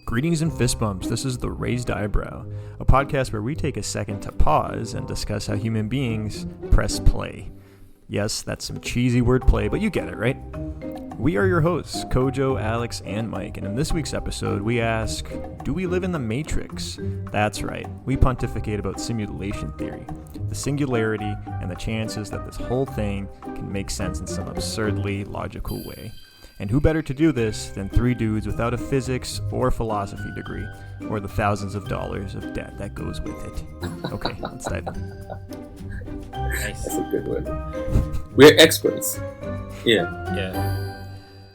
Greetings and fist bumps. This is The Raised Eyebrow, a podcast where we take a second to pause and discuss how human beings press play. Yes, that's some cheesy wordplay, but you get it, right? We are your hosts, Kojo, Alex, and Mike, and in this week's episode, we ask, do we live in the Matrix? That's right, we pontificate about simulation theory, the singularity, and the chances that this whole thing can make sense in some absurdly logical way. And who better to do this than three dudes without a physics or philosophy degree, or the thousands of dollars of debt that goes with it. Okay, let's dive in. Nice. That's a good one. We're experts. Yeah.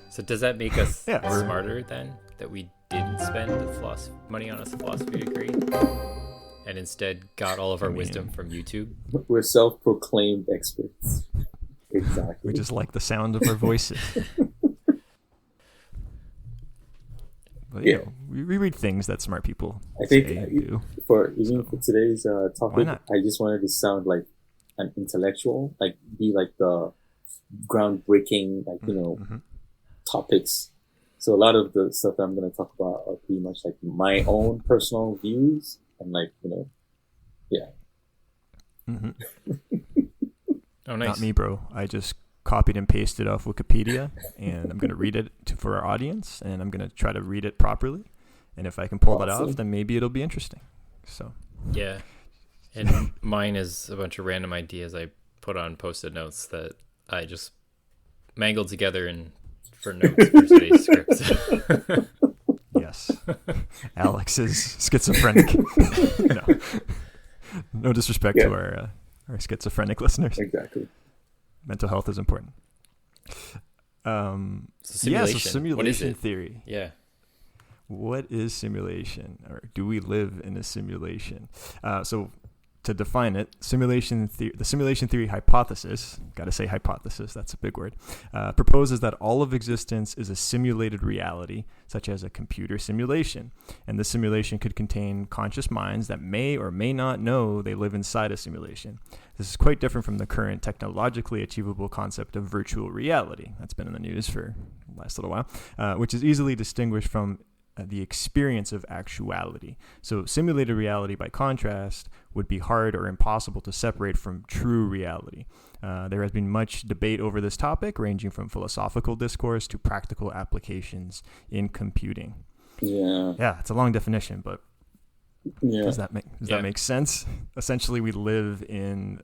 So does that make us smarter then, that we didn't spend money on a philosophy degree and instead got all of our wisdom from YouTube? We're self-proclaimed experts. Exactly. We just like the sound of our voices. But, you know, we read things that smart people do. For today's topic, I just wanted to sound like an intellectual, like be like the groundbreaking, topics. So a lot of the stuff that I'm going to talk about are pretty much like my own personal views and Oh, nice. Not me, bro. I just copied and pasted off Wikipedia, and I'm going to read it for our audience, and I'm going to try to read it properly. And if I can pull that off, then maybe it'll be interesting. So yeah. And mine is a bunch of random ideas I put on Post-it notes that I just mangled together for notes for today's script. Yes. Alex is schizophrenic. No disrespect to our schizophrenic listeners. Exactly. Mental health is important. Simulation. What is it? Theory. Yeah. What is simulation, or do we live in a simulation? So to define it, the simulation theory hypothesis, got to say hypothesis, that's a big word, proposes that all of existence is a simulated reality, such as a computer simulation. And this simulation could contain conscious minds that may or may not know they live inside a simulation. This is quite different from the current technologically achievable concept of virtual reality that's been in the news for the last little while, which is easily distinguished from the experience of actuality. So simulated reality, by contrast, would be hard or impossible to separate from true reality. There has been much debate over this topic, ranging from philosophical discourse to practical applications in computing. Yeah, it's a long definition, but does that make sense? Essentially, we live in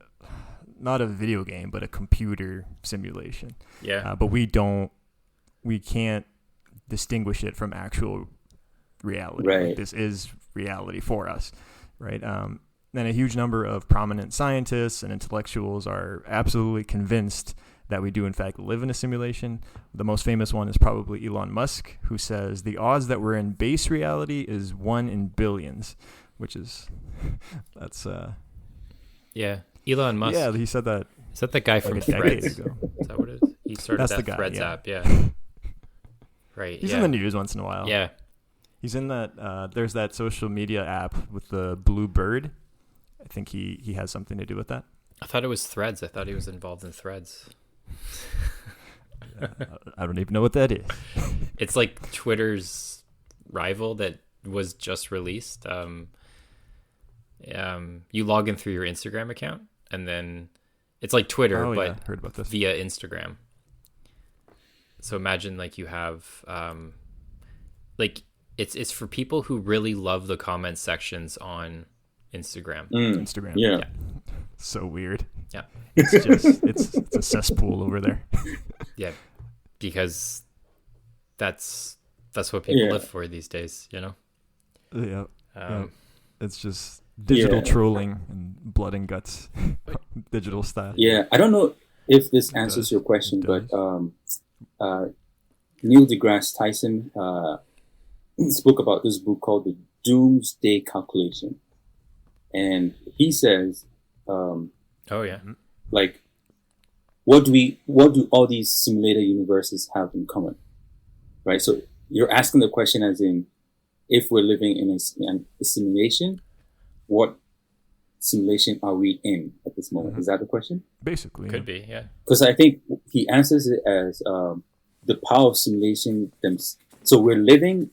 not a video game, but a computer simulation. Yeah. But we can't distinguish it from actual reality. Right. Like, this is reality for us, right? And a huge number of prominent scientists and intellectuals are absolutely convinced that we do in fact live in a simulation. The most famous one is probably Elon Musk, who says the odds that we're in base reality is 1 in billions, which is Elon Musk. Yeah, he said that. Is that the guy from Threads? Is that what it is? He started that Threads app. Yeah. Right. He's in the news once in a while. Yeah. He's in that. There's that social media app with the blue bird. I think he has something to do with that. I thought it was Threads. I thought he was involved in Threads. I don't even know what that is. It's like Twitter's rival that was just released. You log in through your Instagram account, and then it's like Twitter, but heard about this. Via Instagram. So imagine like you have it's for people who really love the comment sections on Instagram. Instagram. Yeah. So weird. Yeah. It's a cesspool over there. Yeah. Because that's what people live for these days, you know? Yeah. It's just digital trolling and blood and guts, digital style. Yeah. I don't know if this answers your question, but Neil deGrasse Tyson spoke about this book called The Doomsday Calculation. And he says, like, what do all these simulated universes have in common? Right? So you're asking the question as in, if we're living in a simulation, what simulation are we in at this moment? Is that the question? Basically. Could be, yeah. Because I think he answers it as the power of simulation. So we're living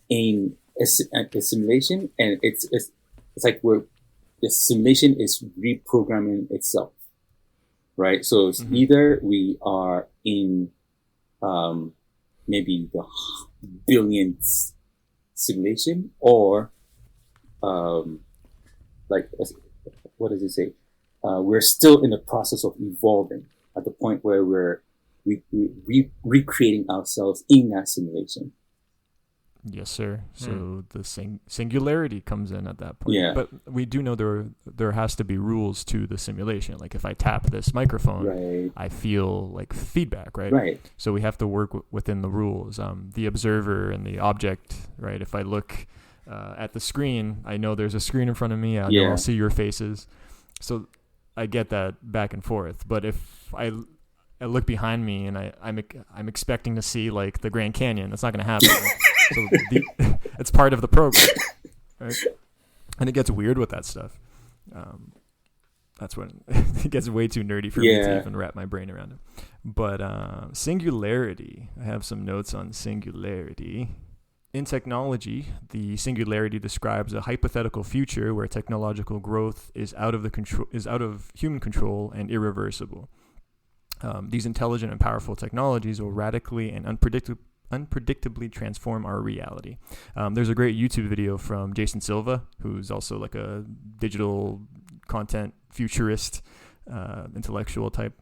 in a simulation, and it's like the simulation is reprogramming itself, right? So it's either we are in maybe the billionth simulation, or like what does it say? We're still in the process of evolving at the point where we're recreating ourselves in that simulation. Yes, sir. So the singularity comes in at that point. Yeah. But we do know there has to be rules to the simulation. Like if I tap this microphone, Right. I feel like feedback, right? Right. So we have to work within the rules. The observer and the object, right? If I look at the screen, I know there's a screen in front of me. I know I'll see your faces. So I get that back and forth. But if I look behind me and I'm expecting to see like the Grand Canyon, that's not going to happen. So it's part of the program, right? And it gets weird with that stuff. That's when it gets way too nerdy for me to even wrap my brain around it. But singularity, I have some notes on singularity. In technology, the singularity describes a hypothetical future where technological growth is out of human control and irreversible. These intelligent and powerful technologies will radically and unpredictably transform our reality. There's a great YouTube video from Jason Silva, who's also like a digital content futurist, intellectual type.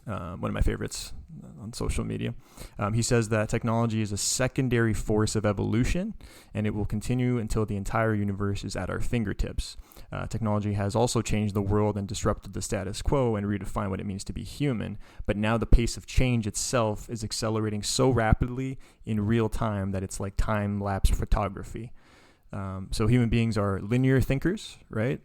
One of my favorites on social media. He says that technology is a secondary force of evolution, and it will continue until the entire universe is at our fingertips. Technology has also changed the world and disrupted the status quo and redefined what it means to be human. But now the pace of change itself is accelerating so rapidly in real time that it's like time-lapse photography. So human beings are linear thinkers, right?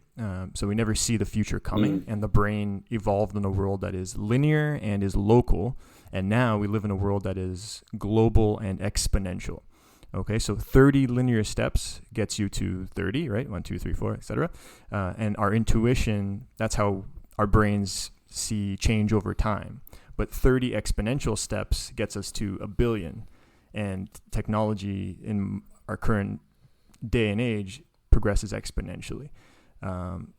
So we never see the future coming, and the brain evolved in a world that is linear and is local. And now we live in a world that is global and exponential. Okay, so 30 linear steps gets you to 30, right? 1, 2, 3, 4, etc. And our intuition, that's how our brains see change over time. But 30 exponential steps gets us to 1 billion. And technology in our current day and age progresses exponentially.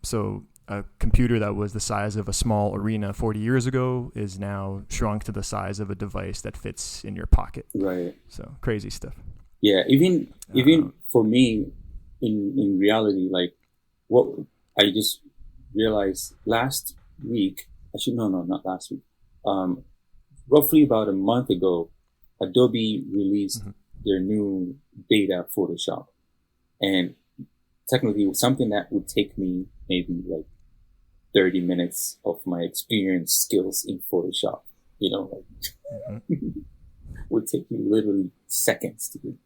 So a computer that was the size of a small arena 40 years ago is now shrunk to the size of a device that fits in your pocket. Right. So crazy stuff. Yeah, even for me, in reality, like what I just realized last week, not last week, roughly about a month ago, Adobe released their new beta Photoshop. And technically something that would take me maybe like 30 minutes of my experience skills in Photoshop, would take me literally seconds to do.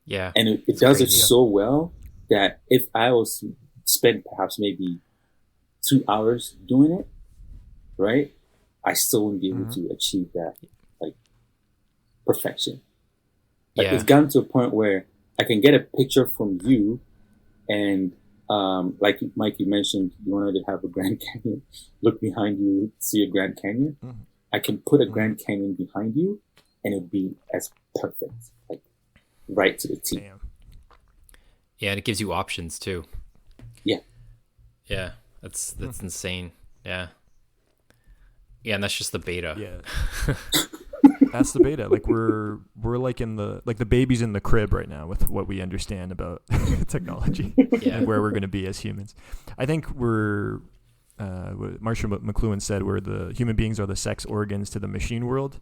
Yeah. And it does crazy, it so well that if I was to spend perhaps maybe 2 hours doing it, right, I still wouldn't be able to achieve that like perfection. Like it's gotten to a point where I can get a picture from you, and like Mike, you mentioned, you wanted to have a Grand Canyon. Look behind you, see a Grand Canyon. I can put a Grand Canyon behind you, and it'd be as perfect, like right to the T. Damn. Yeah, and it gives you options too. Yeah. Yeah, that's insane. Yeah. Yeah, and that's just the beta. Yeah. That's the beta. Like we're like in the baby's in the crib right now with what we understand about technology and where we're going to be as humans. I think what Marshall McLuhan said, where the human beings are the sex organs to the machine world.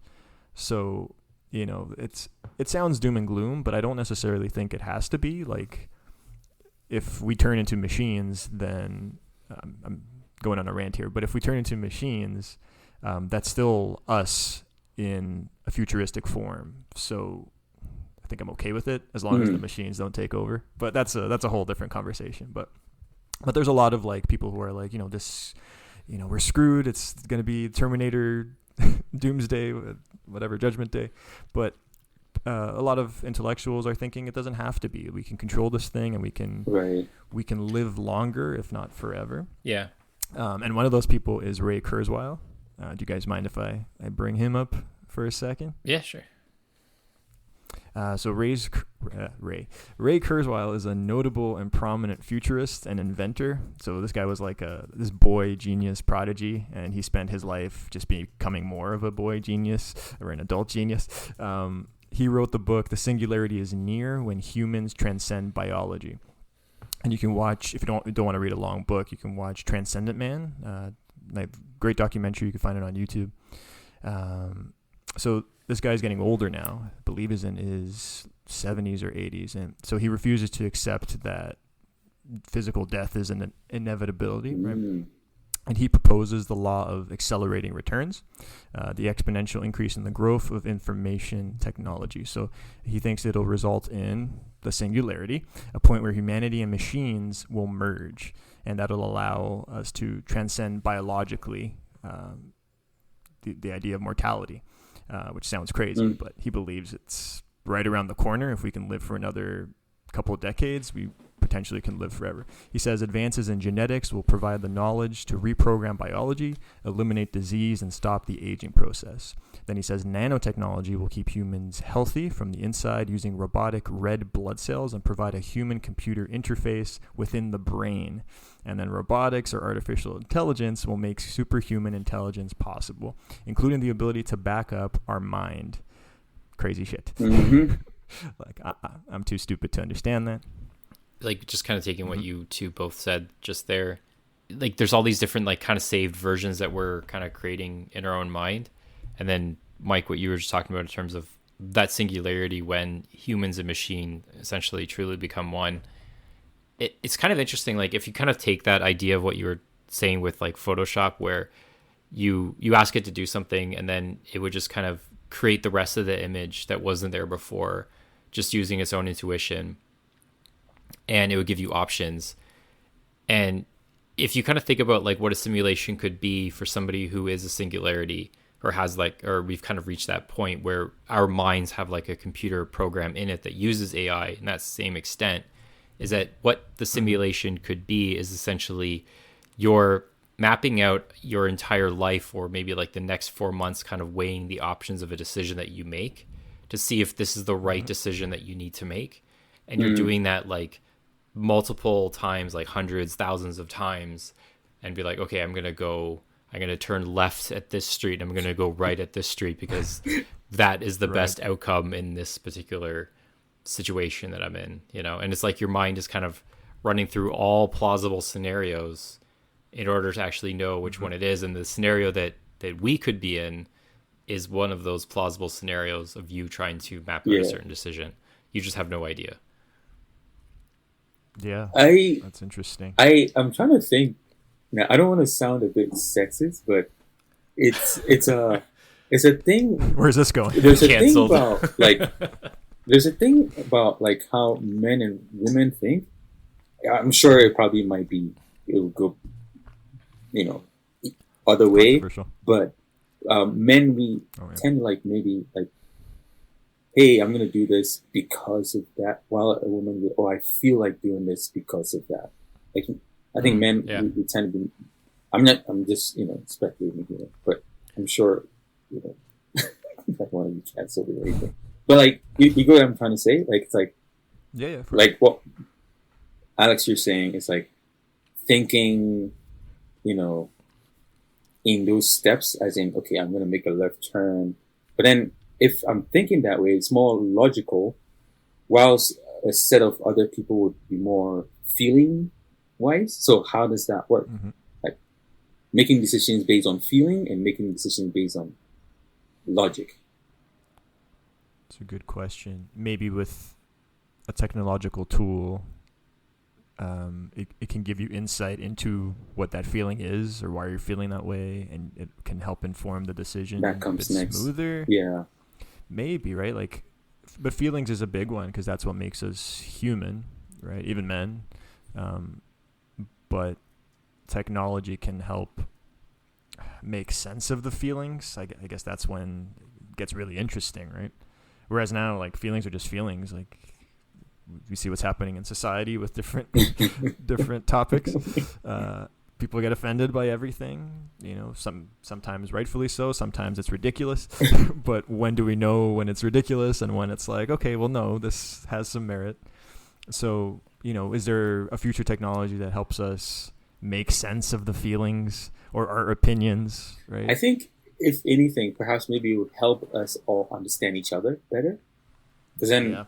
So, it sounds doom and gloom, but I don't necessarily think it has to be. Like if we turn into machines, then I'm going on a rant here, but if we turn into machines, that's still us in a futuristic form. So I think I'm okay with it as long as the machines don't take over. But that's a whole different conversation. But there's a lot of like people who are like, we're screwed. It's going to be Terminator, Doomsday, whatever, Judgment Day. But a lot of intellectuals are thinking it doesn't have to be. We can control this thing, and we can live longer, if not forever. Yeah. And one of those people is Ray Kurzweil. Do you guys mind if I bring him up for a second? Yeah, sure. So Ray Kurzweil is a notable and prominent futurist and inventor. So this guy was like this boy genius prodigy, and he spent his life just becoming more of a boy genius or an adult genius. He wrote the book "The Singularity is Near: When Humans Transcend Biology." And you can watch, if you don't want to read a long book, you can watch Transcendent Man, great documentary. You can find it on YouTube. So this guy's getting older now. I believe he's in his 70s or 80s, and so he refuses to accept that physical death is an inevitability, right? And he proposes the law of accelerating returns, the exponential increase in the growth of information technology. So he thinks it'll result in the singularity, a point where humanity and machines will merge, and that'll allow us to transcend biologically the idea of mortality, which sounds crazy, but he believes it's right around the corner. If we can live for another couple of decades, we potentially can live forever. He says advances in genetics will provide the knowledge to reprogram biology, eliminate disease, and stop the aging process. Then he says nanotechnology will keep humans healthy from the inside using robotic red blood cells and provide a human-computer interface within the brain. And then robotics or artificial intelligence will make superhuman intelligence possible, including the ability to back up our mind. Crazy shit. Like, I'm too stupid to understand that. Like, just kind of taking what you two both said just there, like there's all these different like kind of saved versions that we're kind of creating in our own mind. And then Mike, what you were just talking about in terms of that singularity when humans and machine essentially truly become one. It's kind of interesting. Like if you kind of take that idea of what you were saying with like Photoshop, where you ask it to do something and then it would just kind of create the rest of the image that wasn't there before, just using its own intuition. And it would give you options. And if you kind of think about like what a simulation could be for somebody who is a singularity or has like, or we've kind of reached that point where our minds have like a computer program in it that uses AI in that same extent, is that what the simulation could be is essentially you're mapping out your entire life, or maybe like the next 4 months, kind of weighing the options of a decision that you make to see if this is the right decision that you need to make. And you're doing that like multiple times, like hundreds, thousands of times, and be like, okay, I'm going to turn left at this street. I'm going to go right at this street because that is the best outcome in this particular situation that I'm in, you know? And it's like your mind is kind of running through all plausible scenarios in order to actually know which one it is. And the scenario that we could be in is one of those plausible scenarios of you trying to map out a certain decision. You just have no idea. Yeah, that's interesting. I'm trying to think. Now, I don't want to sound a bit sexist, but it's a thing. Where's this going? There's a thing about like how men and women think. I'm sure it will go, other way. But men, we tend like maybe like, hey, I'm going to do this because of that. While a woman will, I feel like doing this because of that. Like, I think men, we tend to be, I'm just, speculating here, but I'm sure, I don't want to be canceled or anything. But like, you get what I'm trying to say? Like, it's like, like what Alex, you're saying is like thinking, in those steps, as in, okay, I'm going to make a left turn. But then, if I'm thinking that way, it's more logical, whilst a set of other people would be more feeling wise. So how does that work? Like making decisions based on feeling and making decisions based on logic. It's a good question. Maybe with a technological tool, it can give you insight into what that feeling is or why you're feeling that way, and it can help inform the decision that comes next. Smoother. Yeah. Maybe, right? Like, but feelings is a big one because that's what makes us human, right? Even men. But technology can help make sense of the feelings. I guess that's when it gets really interesting, right? Whereas now, like, feelings are just feelings. Like, we see what's happening in society with different topics. people get offended by everything, sometimes rightfully so, sometimes it's ridiculous. But when do we know when it's ridiculous and when it's like, okay, well, no, this has some merit? So, is there a future technology that helps us make sense of the feelings or our opinions, right? I think, if anything, perhaps maybe it would help us all understand each other better. Because then,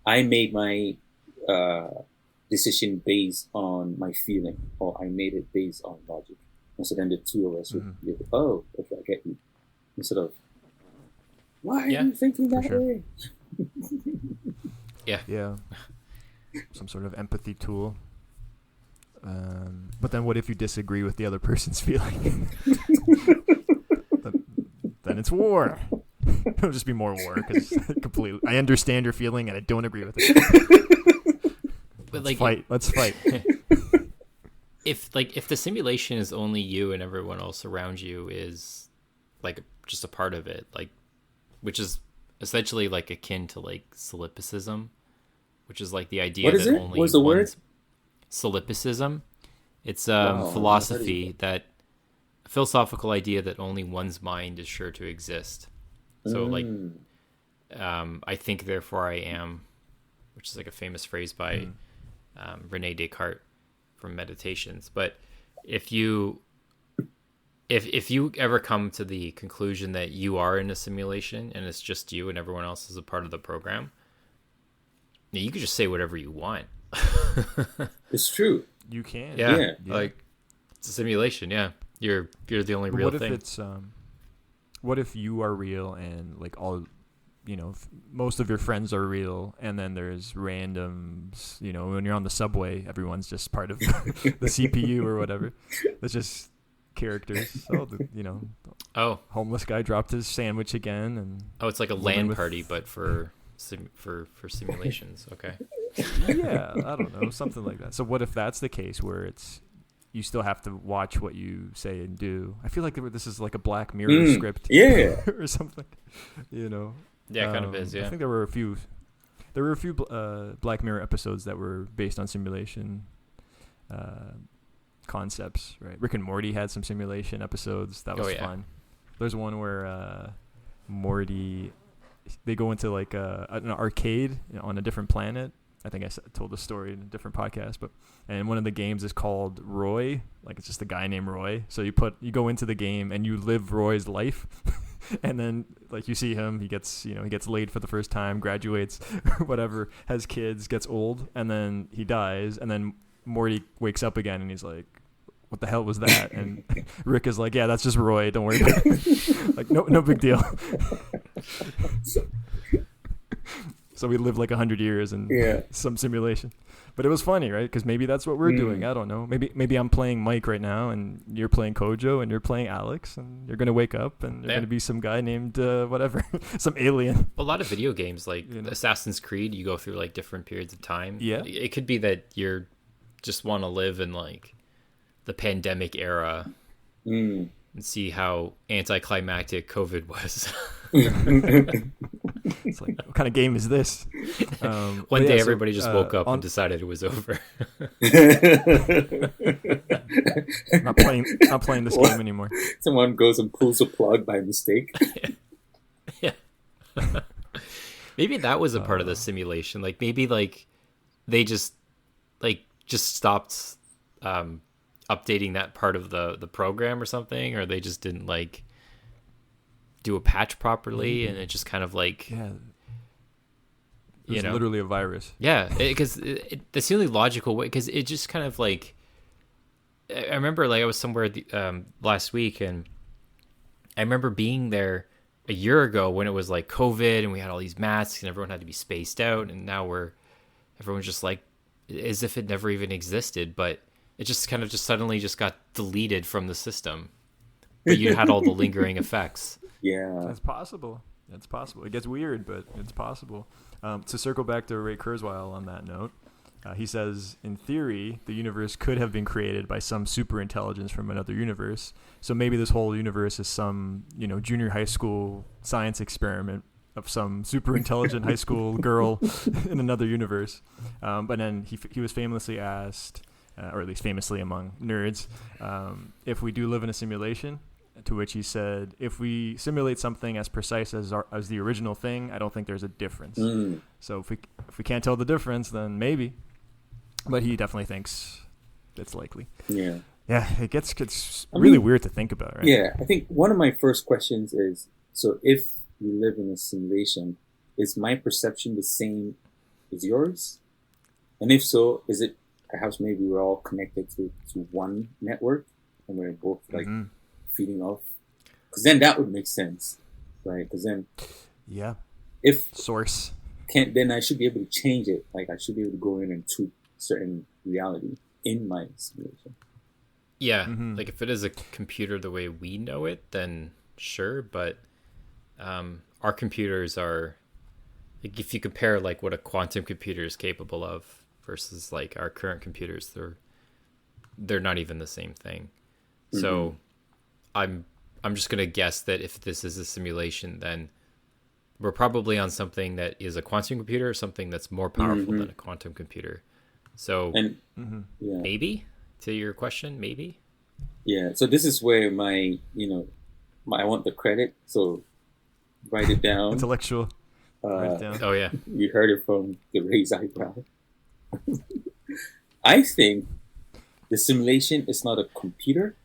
I made my decision based on my feeling, or I made it based on logic. And so then the two of us would be, oh, okay, I get you. Instead of, why are you thinking that way? Yeah. Some sort of empathy tool. But then what if you disagree with the other person's feeling? then it's war. It'll just be more war because completely. I understand your feeling and I don't agree with it. But let's fight. If the simulation is only you and everyone else around you is like just a part of it, which is essentially akin to solipsism, which is the idea what is that it? only What's the word? Solipsism. It's philosophy a philosophical idea that only one's mind is sure to exist. So I think therefore I am, which is a famous phrase by Rene Descartes from Meditations. But if you ever come to the conclusion that you are in a simulation and it's just you and everyone else is a part of the program, you could just say whatever you want. It's true. You can. Yeah. It's a simulation. Yeah, you're the only real thing. What if you are real and all, most of your friends are real, and then there's randoms. When you're on the subway, everyone's just part of the CPU or whatever. It's just characters. Homeless guy dropped his sandwich again, and it's like a LAN party, but for simulations. Okay. Yeah, I don't know, something like that. So what if that's the case where you still have to watch what you say and do? I feel like this is like a Black Mirror script, or something. Yeah, kind of is. Yeah, I think there were a few Black Mirror episodes that were based on simulation concepts. Right, Rick and Morty had some simulation episodes that was fun. There's one where Morty, they go into an arcade on a different planet. I think I told the story in a different podcast, and one of the games is called Roy. It's just a guy named Roy. So you go into the game and you live Roy's life, and then you see him. He gets laid for the first time, graduates, whatever, has kids, gets old, and then he dies. And then Morty wakes up again, and he's like, "What the hell was that?" And Rick is like, "Yeah, that's just Roy. Don't worry about it. No big deal." So we live 100 years in some simulation. But it was funny, right? Because maybe that's what we're doing. I don't know. Maybe I'm playing Mike right now, and you're playing Kojo, and you're playing Alex, and you're going to wake up, and you're going to be some guy named whatever, some alien. A lot of video games, Assassin's Creed, you go through different periods of time. Yeah. It could be that you're just want to live in the pandemic era and see how anticlimactic COVID was. It's what kind of game is this? One day everybody just woke up and decided it was over. Not playing this game anymore. Someone goes and pulls a plug by mistake. Yeah. Maybe that was a part of the simulation. Maybe they just stopped updating that part of the program or something, or they just didn't do a patch properly, and it just kind of it was literally a virus. Yeah, because that's the only logical way. Because it just kind of I remember I was somewhere last week, and I remember being there a year ago when it was COVID, and we had all these masks, and everyone had to be spaced out, and now everyone's just as if it never even existed, but it just kind of suddenly got deleted from the system. But you had all the lingering effects. Yeah, that's possible. It's possible. It gets weird, but it's possible. To circle back to Ray Kurzweil on that note, he says, in theory, the universe could have been created by some super intelligence from another universe. So maybe this whole universe is some, junior high school science experiment of some super intelligent high school girl in another universe. But then he was famously asked, or at least famously among nerds, if we do live in a simulation. To which he said, if we simulate something as precise as the original thing, I don't think there's a difference. So if we can't tell the difference, then maybe. But he definitely thinks it's likely. Yeah. Yeah, it gets really weird to think about, right? Yeah, I think one of my first questions is, so if we live in a simulation, is my perception the same as yours? And if so, is it perhaps maybe we're all connected to one network and we're both like feeding off? Because then that would make sense, right? Because then, if source then I should be able to change it. Like I should be able to go in and tweak certain reality in my simulation. Yeah, like if it is a computer the way we know it, then sure. But our computers are, like, if you compare like what a quantum computer is capable of versus like our current computers, they're not even the same thing. So I'm just gonna guess that if this is a simulation, then we're probably on something that is a quantum computer, or something that's more powerful than a quantum computer. So maybe, to your question, maybe. Yeah. So this is where I want the credit. So write it down. Intellectual. Write it down. Oh yeah. You heard it from the raised eyebrow. I think the simulation is not a computer.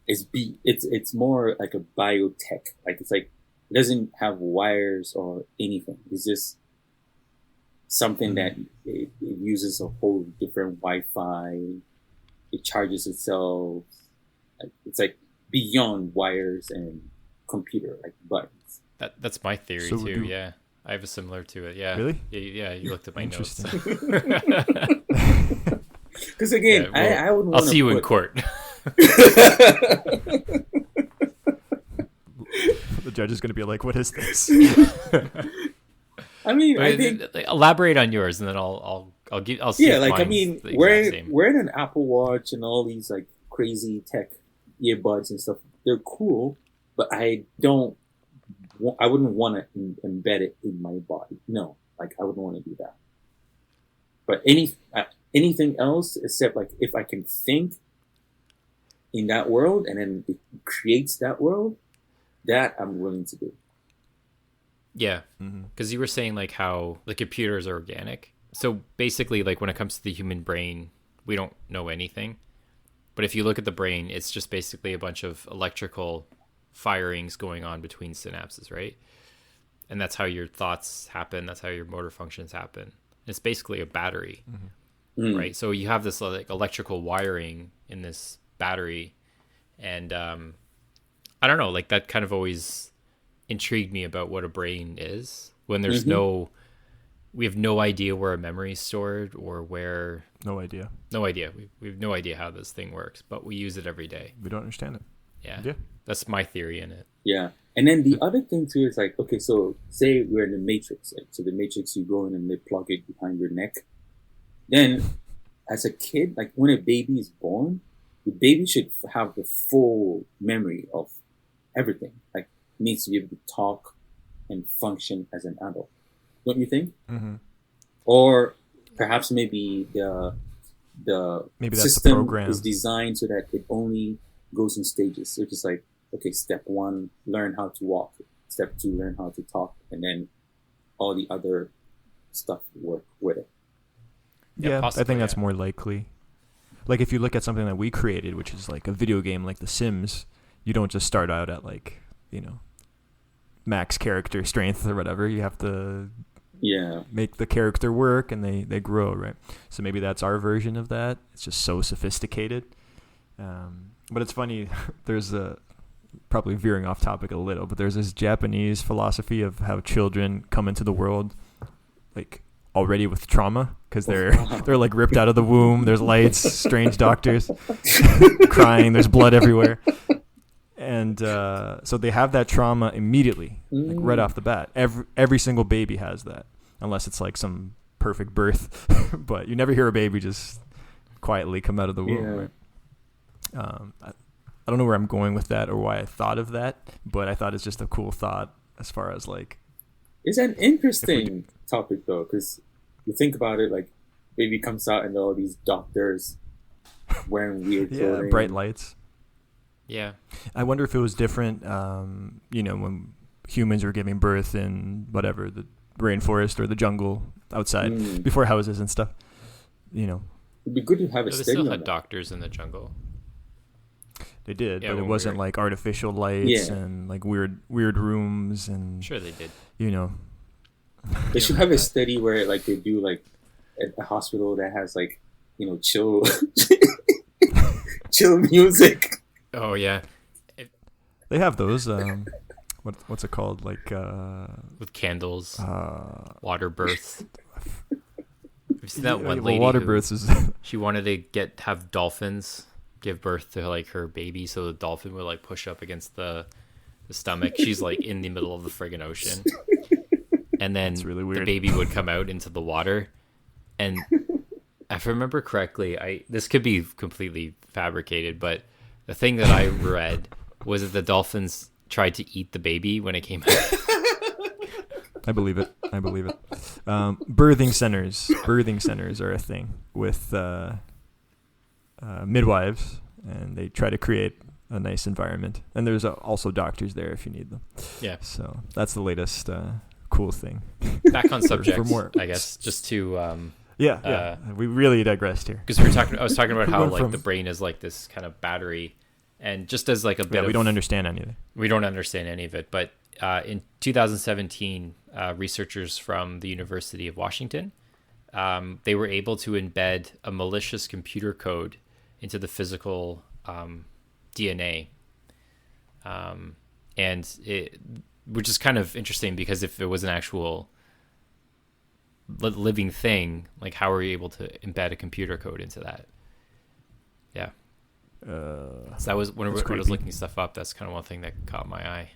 It's more like a biotech. Like it doesn't have wires or anything. It's just something that it uses a whole different Wi-Fi. It charges itself. It's like beyond wires and computer, like buttons. That's my theory too. Yeah, I have a similar to it. Yeah. Really? Yeah. You looked at my notes. Because again, I wouldn't. I'll see you in court. The judge is going to be like, "What is this?" I mean, I think elaborate on yours, and then I'll see. Yeah, like I mean, wearing an Apple Watch and all these like crazy tech earbuds and stuff, they're cool, but I wouldn't want to embed it in my body. No, like I wouldn't want to do that. But anything else except like if I can think in that world and then it creates that world, that I'm willing to do. Yeah, because you were saying like how the computers are organic. So basically, like when it comes to the human brain, we don't know anything. But if you look at the brain, it's just basically a bunch of electrical firings going on between synapses, right? And that's how your thoughts happen. That's how your motor functions happen. It's basically a battery, right? So you have this like electrical wiring in this battery, and I don't know, like that kind of always intrigued me about what a brain is when there's we have no idea where a memory is stored or where. No idea. We have no idea how this thing works, but we use it every day. We don't understand it. Yeah. That's my theory in it. Yeah. And then the other thing too is like, okay, so say we're in the Matrix. Like, so the Matrix, you go in and they plug it behind your neck. Then as a kid, like when a baby is born, the baby should have the full memory of everything. Like needs to be able to talk and function as an adult. Don't you think? Or perhaps maybe the maybe system the program is designed so that it only goes in stages. So just like, okay, step 1, learn how to walk. Step 2, learn how to talk. And then all the other stuff work with it. Yeah, possibly, I think that's more likely. Like if you look at something that we created, which is like a video game like The Sims, you don't just start out at like, max character strength or whatever. You have to make the character work, and they grow, right? So maybe that's our version of that. It's just so sophisticated. But it's funny, there's probably veering off topic a little, but there's this Japanese philosophy of how children come into the world like already with trauma because they're like ripped out of the womb. There's lights, strange doctors crying, there's blood everywhere. And so they have that trauma immediately, like right off the bat. Every single baby has that, unless it's like some perfect birth. But you never hear a baby just quietly come out of the womb. Right? I don't know where I'm going with that or why I thought of that, but I thought it's just a cool thought as far as like. It's an interesting topic though, because you think about it, like baby comes out and all these doctors wearing weird Yeah, clothing. bright lights. Yeah. I wonder if it was different, when humans were giving birth in whatever, the rainforest or the jungle outside before houses and stuff. It'd be good to have a They study still on had that. doctors in the jungle. They did, Yeah, but it when we wasn't were- like artificial lights Yeah. and like weird rooms and Sure, they did. They should have a study where like they do like a hospital that has like chill chill music. Oh yeah, they have those. What's it called? Like with candles, water births. Have you seen that one well, lady? water who- births is She wanted to have dolphins give birth to like her baby, so the dolphin would like push up against the stomach. She's like in the middle of the friggin' ocean, and then That's really the weird. baby would come out into the water. And if I remember correctly, this could be completely fabricated, but the thing that I read was that the dolphins tried to eat the baby when it came out. I believe it. Birthing centers are a thing with midwives, and they try to create a nice environment. And there's also doctors there if you need them. Yeah. So that's the latest cool thing. Back on subject, for more. I guess, just to Yeah. We really digressed here. because I was talking about how Going like from- the brain is like this kind of battery, and just as like a bit Yeah, of, we don't understand any of it. we don't understand any of it, but in 2017, researchers from the University of Washington, they were able to embed a malicious computer code into the physical DNA, which is kind of interesting because if it was an actual living thing, like how are you able to embed a computer code into that? Yeah. So that was when I was creepy. looking stuff up. That's kind of one thing that caught my eye.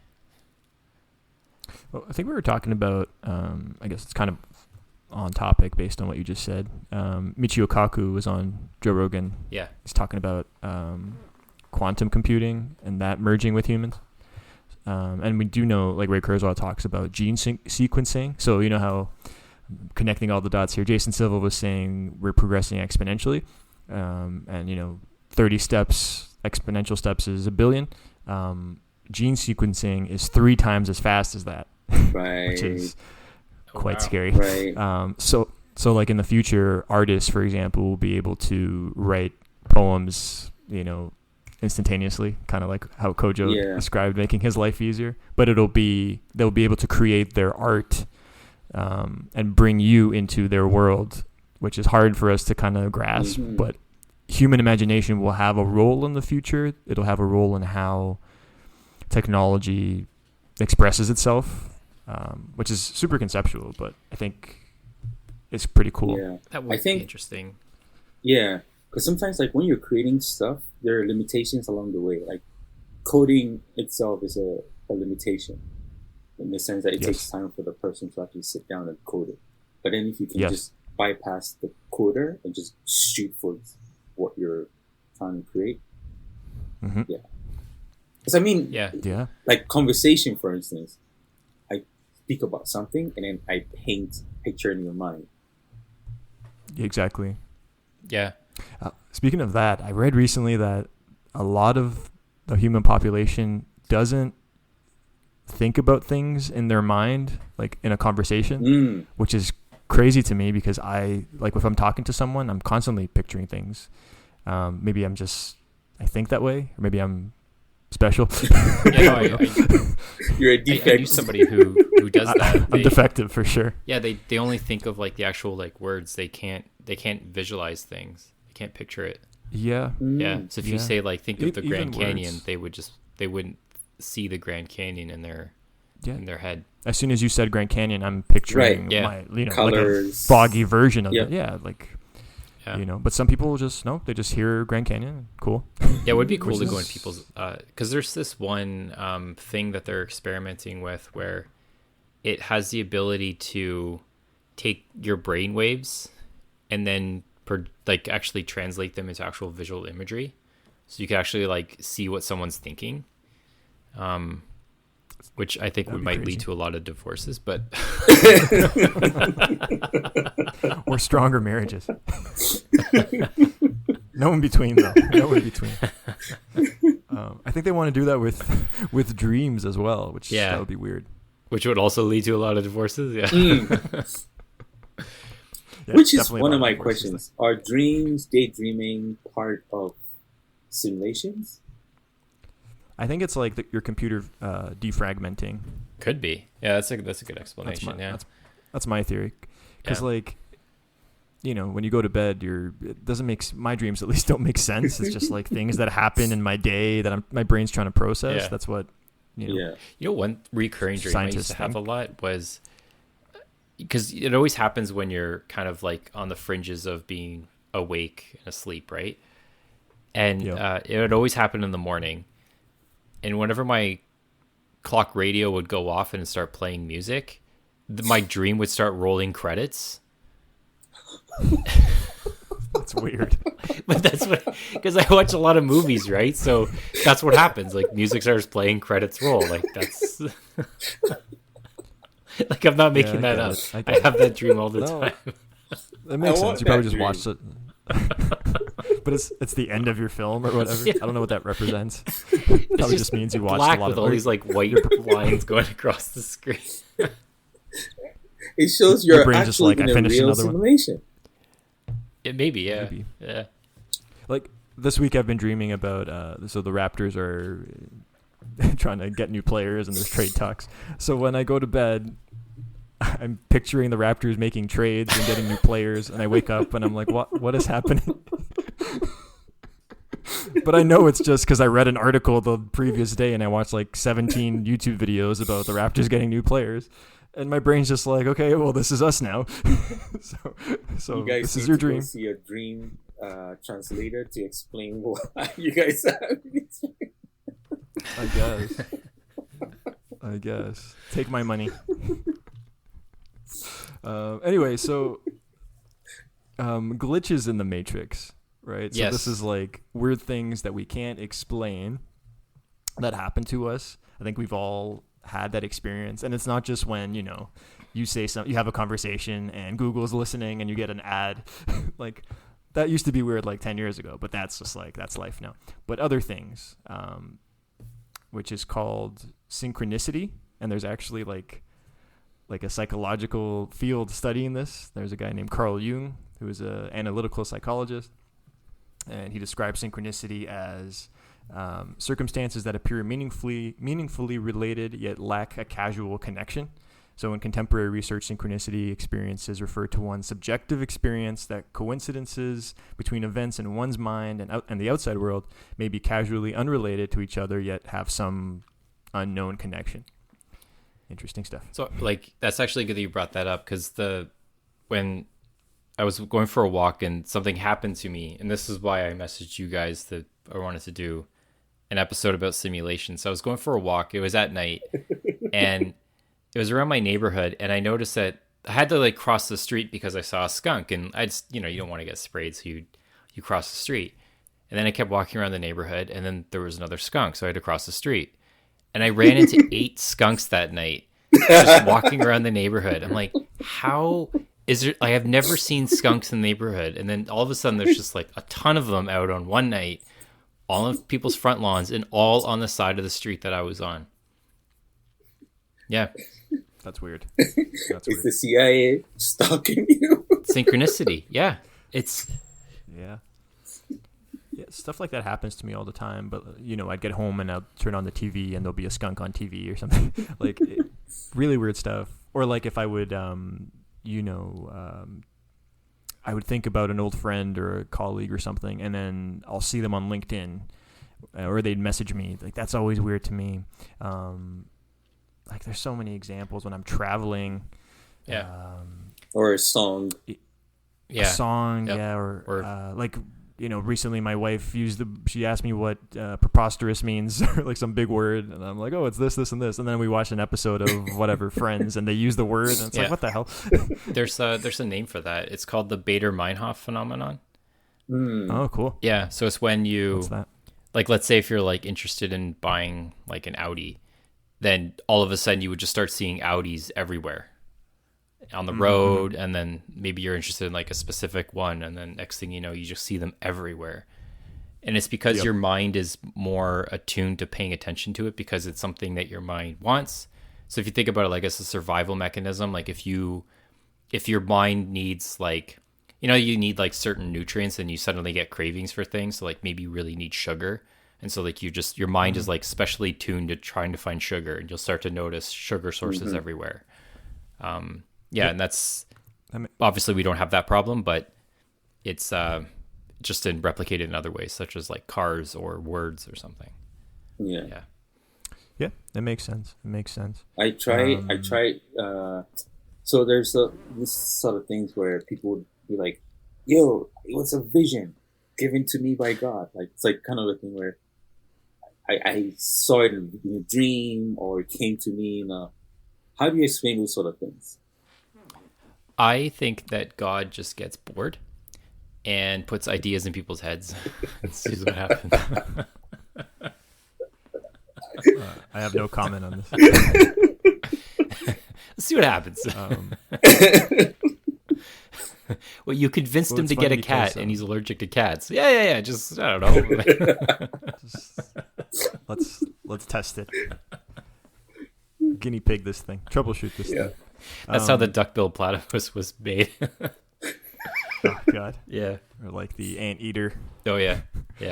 Well, I think we were talking about, I guess it's kind of on topic based on what you just said. Michio Kaku was on Joe Rogan. Yeah. He's talking about quantum computing and that merging with humans. And we do know, like Ray Kurzweil talks about gene sequencing. So you know how, connecting all the dots here, Jason Silva was saying we're progressing exponentially. And 30 steps, exponential steps is 1 billion. Gene sequencing is 3 times as fast as that, Right. which is quite wow. scary. Right. So like in the future, artists, for example, will be able to write poems, instantaneously, kind of like how Kojo described making his life easier. But they'll be able to create their art and bring you into their world, which is hard for us to kind of grasp. Mm-hmm. But human imagination will have a role in the future. It'll have a role in how technology expresses itself, which is super conceptual, but I think it's pretty cool. Yeah. That would I think- be interesting. Yeah. Because sometimes, like, when you're creating stuff, there are limitations along the way. Like, coding itself is a limitation in the sense that it Yes. takes time for the person to actually sit down and code it. But then if you can Yes. just bypass the coder and just shoot for what you're trying to create. Mm-hmm. Yeah. Because, I mean, Yeah. like conversation, for instance, I speak about something and then I paint a picture in your mind. Exactly. Yeah. Speaking of that, I read recently that a lot of the human population doesn't think about things in their mind, like in a conversation, which is crazy to me because if I'm talking to someone, I'm constantly picturing things. Maybe I think that way, or maybe I'm special. Yeah, You're a I defect. knew somebody who does that. I'm defective for sure. Yeah, they only think of like the actual like words. They can't visualize things. They can't picture it. Yeah. Yeah. So if you Yeah. say like think of the Even Grand Canyon, words. they wouldn't see the Grand Canyon in their head. As soon as you said Grand Canyon, I'm picturing Right, yeah. my like a Colors. foggy version of Yeah. it. Yeah, like Yeah. but some people they just hear Grand Canyon. Cool. Yeah, it would be cool Which to go in is- people's because there's this one thing that they're experimenting with where it has the ability to take your brain waves and then actually translate them into actual visual imagery, so you can actually like see what someone's thinking, which I think That'd be might crazy. lead to a lot of divorces, but Or stronger marriages. No in between though. No in between. I think they want to do that with dreams as well, which that would be weird. Which would also lead to a lot of divorces. Yeah. Yeah, which is one of my questions. Are dreams, daydreaming part of simulations? I think it's like your computer defragmenting. Could be. Yeah, that's a good explanation. That's my theory. Because when you go to bed, it doesn't make my dreams at least don't make sense. It's just like things that happen in my day that my brain's trying to process. Yeah. That's what one recurring dream I used to have a lot was, because it always happens when you're kind of like on the fringes of being awake and asleep, right? And it would always happen in the morning. And whenever my clock radio would go off and start playing music, my dream would start rolling credits. That's weird. But that's because I watch a lot of movies, right? So that's what happens. Like music starts playing, credits roll. Like that's like I'm not making that up. I have that dream all the time. That makes sense. You probably just watched it. But it's the end of your film or whatever. Yeah. I don't know what that represents. It probably just means you watched a lot with all these like white lines going across the screen. It shows your brain just like I finished another simulation. One. It maybe. Yeah. Like this week, I've been dreaming about. So the Raptors are trying to get new players, and there's trade talks. So when I go to bed, I'm picturing the Raptors making trades and getting new players, and I wake up and I'm like, what is happening? But I know it's just because I read an article the previous day and I watched like 17 YouTube videos about the Raptors getting new players. And my brain's just like, okay, well, this is us now. so you guys this is your dream. See a dream translator to explain why you guys have these I guess. Take my money. Anyway, so glitches in the Matrix, right? So this is like weird things that we can't explain that happen to us. I think we've all had that experience, and it's not just when you say something, you have a conversation and Google's listening and you get an ad. Like that used to be weird like 10 years ago, but that's just like that's life now. But other things, which is called synchronicity, and there's actually like a psychological field studying this. There's a guy named Carl Jung who is an analytical psychologist, and he describes synchronicity as circumstances that appear meaningfully related yet lack a casual connection. So in contemporary research, synchronicity experiences refer to one's subjective experience that coincidences between events in one's mind and the outside world may be casually unrelated to each other yet have some unknown connection. Interesting stuff. So like that's actually good that you brought that up, because when I was going for a walk and something happened to me, and this is why I messaged you guys that I wanted to do an episode about simulation. So I was going for a walk. It was at night, and it was around my neighborhood, and I noticed that I had to like cross the street because I saw a skunk, and I just you don't want to get sprayed, so you cross the street. And then I kept walking around the neighborhood, and then there was another skunk, so I had to cross the street. And I ran into 8 skunks that night, just walking around the neighborhood. I'm like, how is there? I have never seen skunks in the neighborhood. And then all of a sudden, there's just like a ton of them out on one night, all on people's front lawns, and all on the side of the street that I was on. Yeah. That's weird. It's the CIA stalking you. Synchronicity. Yeah. Yeah, stuff like that happens to me all the time. But I'd get home and I'll turn on the TV and there'll be a skunk on TV or something. Like really weird stuff. Or like if I would, I would think about an old friend or a colleague or something, and then I'll see them on LinkedIn, or they'd message me. Like that's always weird to me. Like there's so many examples when I'm traveling. Yeah. Or a song. Yeah. A song. Yep. Yeah. Or like, recently my wife she asked me what preposterous means, or like some big word. And I'm like, oh, it's this, and this. And then we watched an episode of whatever Friends, and they use the word, and it's like, what the hell? There's a name for that. It's called the Bader-Meinhof phenomenon. Oh, cool. Yeah. So it's when What's that? Like, let's say if you're like interested in buying like an Audi, then all of a sudden you would just start seeing Audis everywhere. on the road, and then maybe you're interested in like a specific one, and then next thing you know, you just see them everywhere. And it's because your mind is more attuned to paying attention to it because it's something that your mind wants. So if you think about it like as a survival mechanism, like if your mind needs like, you need like certain nutrients and you suddenly get cravings for things. So like maybe you really need sugar. And so like your mind is like specially tuned to trying to find sugar, and you'll start to notice sugar sources everywhere. And that's obviously we don't have that problem, but it's just replicated in other ways, such as like cars or words or something. Yeah, that makes sense. I try. So there's this sort of things where people would be like, "Yo, it was a vision given to me by God." Like it's like kind of a thing where I saw it in a dream, or it came to me in a. How do you explain those sort of things? I think that God just gets bored and puts ideas in people's heads and sees what happens. I have no comment on this. Let's see what happens. Well, you convinced him to get a cat, and he's allergic to cats. Yeah. Just I don't know. Let's test it. Guinea pig this thing. Troubleshoot this thing. That's how the duck-billed platypus was made. Oh God. Yeah. Or like the anteater. Oh yeah.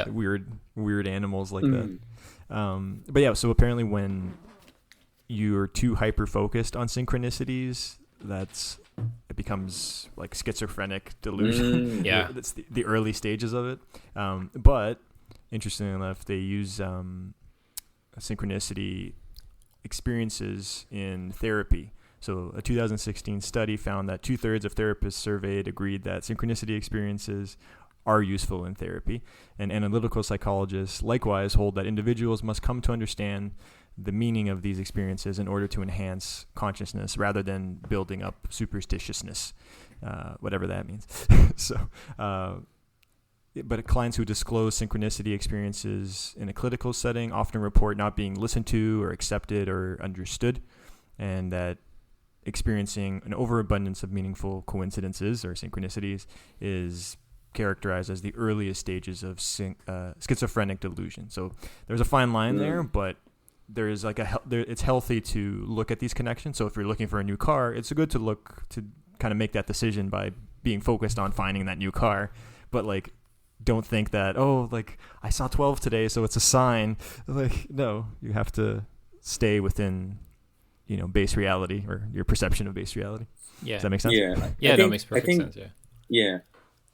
Weird animals like that. But yeah, so apparently when you're too hyper focused on synchronicities, it becomes like schizophrenic delusion. Yeah. That's the early stages of it. But interestingly enough, they use synchronicity experiences in therapy. So a 2016 study found that 2/3 of therapists surveyed agreed that synchronicity experiences are useful in therapy. And analytical psychologists likewise hold that individuals must come to understand the meaning of these experiences in order to enhance consciousness rather than building up superstitiousness, whatever that means. But clients who disclose synchronicity experiences in a clinical setting often report not being listened to or accepted or understood, and that experiencing an overabundance of meaningful coincidences or synchronicities is characterized as the earliest stages of schizophrenic delusion. So there's a fine line there, but there is like it's healthy to look at these connections. So if you're looking for a new car, it's good to look to kind of make that decision by being focused on finding that new car. But like, don't think that, like I saw 12 today, so it's a sign. Like, no, you have to stay within, base reality or your perception of base reality. Yeah. Does that make sense? Yeah. That makes perfect sense. Yeah. Yeah.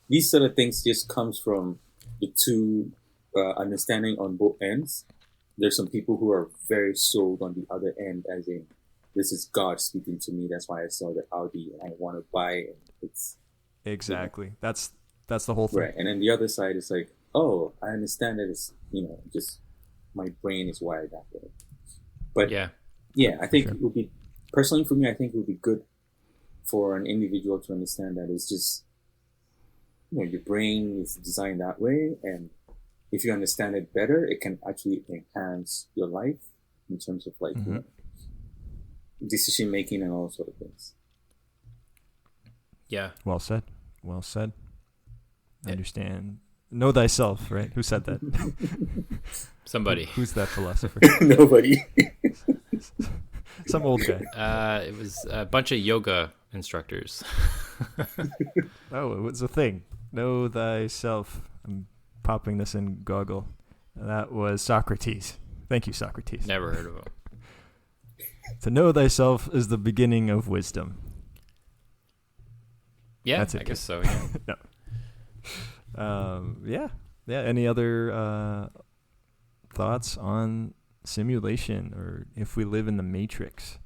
These sort of things just comes from the two understanding on both ends. There's some people who are very sold on the other end, as in, this is God speaking to me. That's why I saw the Audi and I want to buy it. It's exactly that's the whole thing, right? And then the other side is like, I understand that it's just my brain is wired that way. But yeah, I think it would be personally for me. I think it would be good for an individual to understand that it's just your brain is designed that way, and if you understand it better, it can actually enhance your life in terms of like decision making and all sort of things. Yeah. Well said. Understand. Know thyself, right? Who said that? Somebody. Who's that philosopher? Nobody. Some old guy. It was a bunch of yoga instructors. Oh, it was a thing. Know thyself. I'm popping this in Google. That was Socrates. Thank you, Socrates. Never heard of him. To know thyself is the beginning of wisdom. Yeah, that's it. I guess so. Yeah. No. Yeah. Any other thoughts on simulation, or if we live in the Matrix?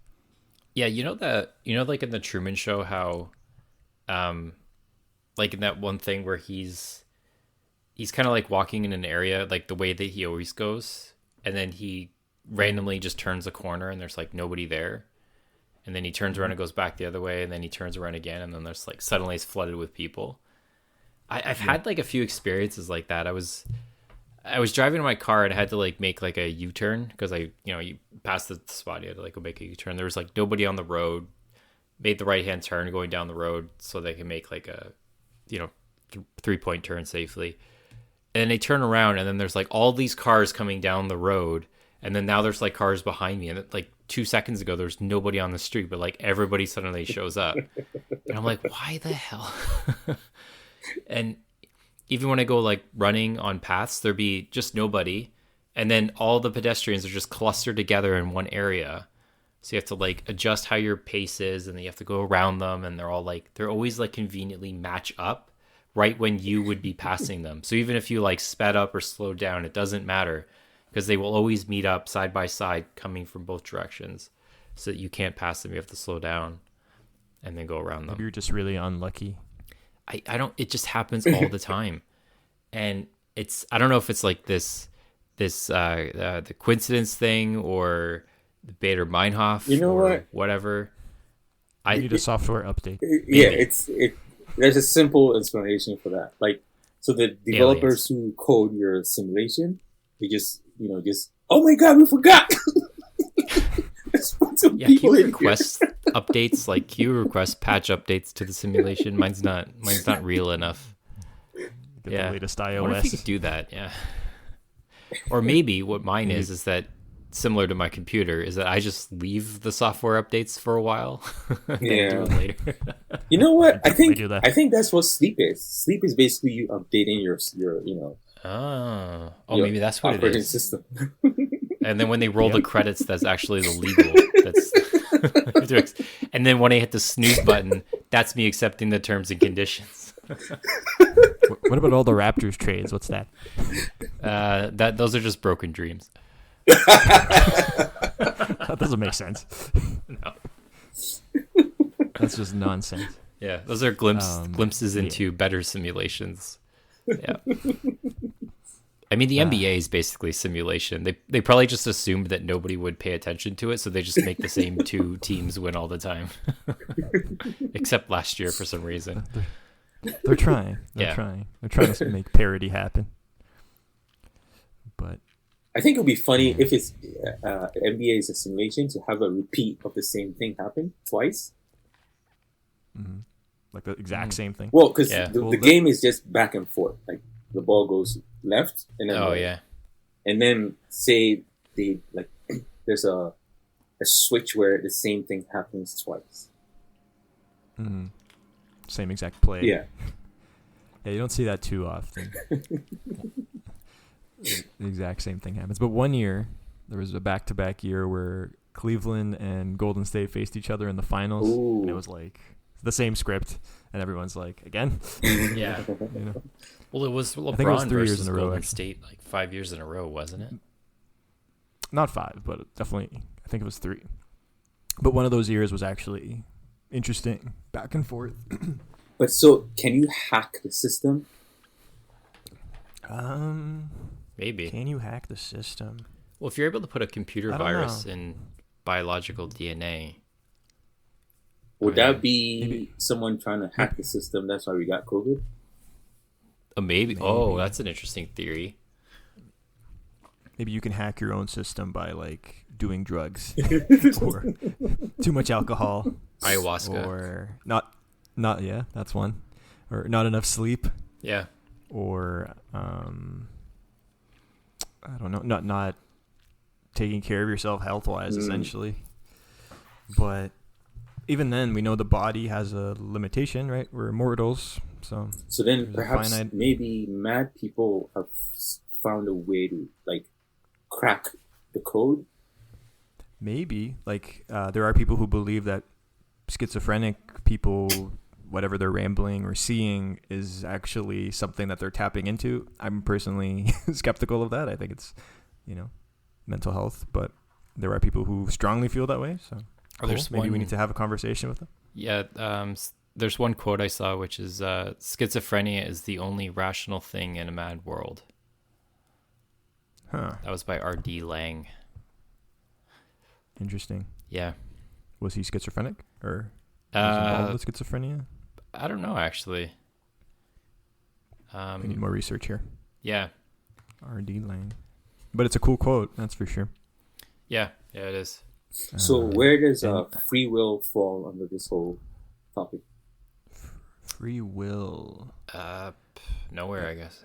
Yeah, like in the Truman Show, how, like in that one thing where he's kind of like walking in an area like the way that he always goes, and then he randomly just turns a corner and there's like nobody there, and then he turns around and goes back the other way, and then he turns around again, and then there's like suddenly it's flooded with people. I've had like a few experiences like that. I was driving in my car and I had to like make like a U-turn because you passed the spot, you had to like go make a U-turn. There was like nobody on the road. made the right hand turn going down the road so they can make like a 3-point turn safely. And they turn around, and then there's like all these cars coming down the road, and then now there's like cars behind me, and like 2 seconds ago there's nobody on the street, but like everybody suddenly shows up. And I'm like, why the hell? And even when I go like running on paths, there'd be just nobody, and then all the pedestrians are just clustered together in one area. So you have to like adjust how your pace is, and then you have to go around them, and they're always like conveniently match up right when you would be passing them. So even if you like sped up or slowed down, it doesn't matter, because they will always meet up side by side coming from both directions. So that you can't pass them, you have to slow down and then go around them. Maybe you're just really unlucky. I don't, it just happens all the time. And I don't know if it's like the coincidence thing or the Bader Meinhof or whatever. I need a software update. Yeah, there's a simple explanation for that. Like, so the developers who code your simulation, they just oh my god, we forgot. Yeah, can you request updates? Like, can you request patch updates to the simulation? Mine's not real enough. Get the latest iOS. I wonder if you could do that. Yeah. Or maybe what mine is that, similar to my computer, is that I just leave the software updates for a while. And do it later. You know what? I think that's what sleep is. Sleep is basically you updating your maybe that's what operating it is. System. And then when they roll the credits, that's actually the legal. And then when I hit the snooze button, that's me accepting the terms and conditions. What about all the Raptors trades? What's that? Those are just broken dreams. That doesn't make sense. No. That's just nonsense. Yeah, those are glimpses into better simulations. Yeah. I mean, the NBA is basically simulation. They probably just assumed that nobody would pay attention to it, so they just make the same two teams win all the time. Except last year for some reason. They're trying. They're trying to make parity happen. But I think it would be funny if it's NBA is a simulation to have a repeat of the same thing happen twice. Mm-hmm. Like the exact same thing. Well, because the game is just back and forth. Like the ball goes left and then and then say there's a switch where the same thing happens twice. Mm-hmm. Same exact play. Yeah. Yeah, you don't see that too often. The exact same thing happens. But one year, there was a back-to-back year where Cleveland and Golden State faced each other in the finals. Ooh. And it was like the same script. And everyone's like, again? Yeah. Well, it was LeBron versus Golden State like 5 years in a row, wasn't it? Not 5, but definitely, I think it was 3. But one of those years was actually interesting, back and forth. But so, can you hack the system? Maybe. Can you hack the system? Well, if you're able to put a computer virus in biological DNA, would that be someone trying to hack the system? That's why we got COVID? Maybe. Oh, that's an interesting theory. Maybe you can hack your own system by like doing drugs or too much alcohol, ayahuasca, or not. Yeah, that's one. Or not enough sleep. Yeah. Or I don't know, not taking care of yourself health-wise, essentially. But even then, we know the body has a limitation, right? We're immortals, so then perhaps maybe mad people have found a way to like crack the code. Maybe there are people who believe that schizophrenic people, whatever they're rambling or seeing, is actually something that they're tapping into. I'm personally skeptical of that. I think it's, mental health, but there are people who strongly feel that way. So maybe we need to have a conversation with them. Yeah. There's one quote I saw, which is, schizophrenia is the only rational thing in a mad world. Huh. That was by R.D. Laing. Interesting. Yeah. Was he schizophrenic or was he involved with schizophrenia? I don't know, actually. We need more research here. Yeah. R.D. Laing. But it's a cool quote, that's for sure. Yeah, it is. So where does free will fall under this whole topic? Free will. Nowhere, I guess.